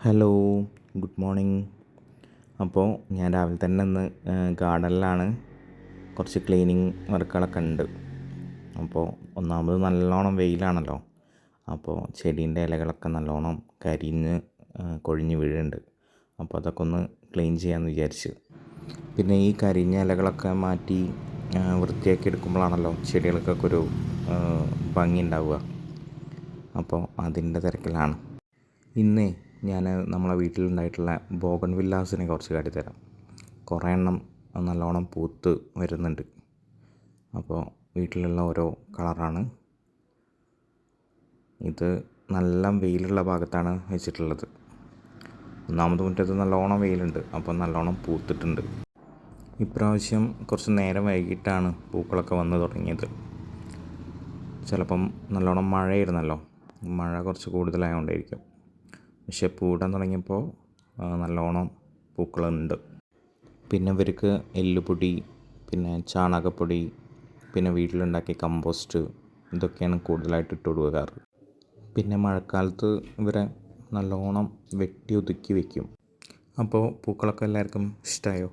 Hello, good morning. അപ്പോൾ ഞാൻ രാവിലെ തന്നെ ഇന്ന് ഗാർഡനിലാണ്. കുറച്ച് ക്ലീനിങ് വർക്കുകളൊക്കെ ഉണ്ട്. അപ്പോൾ ഒന്നാമത് നല്ലോണം വെയിലാണല്ലോ. അപ്പോൾ ചെടീൻ്റെ ഇലകളൊക്കെ നല്ലോണം കരിഞ്ഞ് കൊഴിഞ്ഞ് വീഴുന്നുണ്ട്. അപ്പോൾ അതൊക്കെ ഒന്ന് ക്ലീൻ ചെയ്യാമെന്ന് വിചാരിച്ചു. പിന്നെ ഈ കരിഞ്ഞ ഇലകളൊക്കെ മാറ്റി വൃത്തിയാക്കി എടുക്കുമ്പോഴാണല്ലോ ചെടികൾക്കൊക്കെ ഒരു ഭംഗി ഉണ്ടാവുക. അപ്പോൾ അതിൻ്റെ തിരക്കിലാണ്. ഇന്നേ ഞാൻ നമ്മളെ വീട്ടിലുണ്ടായിട്ടുള്ള ബോഗൺവില്ലാസിനെ കുറച്ച് കാട്ടിത്തരാം. കുറേ എണ്ണം നല്ലോണം പൂത്ത് വരുന്നുണ്ട്. അപ്പോൾ വീട്ടിലുള്ള ഓരോ കളറാണ്. ഇത് നല്ല വെയിലുള്ള ഭാഗത്താണ് വെച്ചിട്ടുള്ളത്. ഒന്നാമത് മുറ്റത്ത് നല്ലോണം വെയിലുണ്ട്, അപ്പോൾ നല്ലോണം പൂത്തിട്ടുണ്ട്. ഇപ്രാവശ്യം കുറച്ച് നേരം വൈകിട്ടാണ് പൂക്കളൊക്കെ വന്ന് തുടങ്ങിയത്. ചിലപ്പം നല്ലോണം മഴയായിരുന്നല്ലോ, മഴ കുറച്ച് കൂടുതലായതുകൊണ്ടായിരിക്കും. പക്ഷെ പൂടാൻ തുടങ്ങിയപ്പോൾ നല്ലോണം പൂക്കളുണ്ട്. പിന്നെ ഇവർക്ക് എല്ലുപൊടി, പിന്നെ ചാണകപ്പൊടി, പിന്നെ വീട്ടിലുണ്ടാക്കിയ കമ്പോസ്റ്റ്, ഇതൊക്കെയാണ് കൂടുതലായിട്ട് ഇട്ട് കൊടുക്കാറ്. പിന്നെ മഴക്കാലത്ത് ഇവരെ നല്ലോണം വെട്ടി ഒതുക്കി വയ്ക്കും. അപ്പോൾ പൂക്കളൊക്കെ എല്ലാവർക്കും ഇഷ്ടമായോ?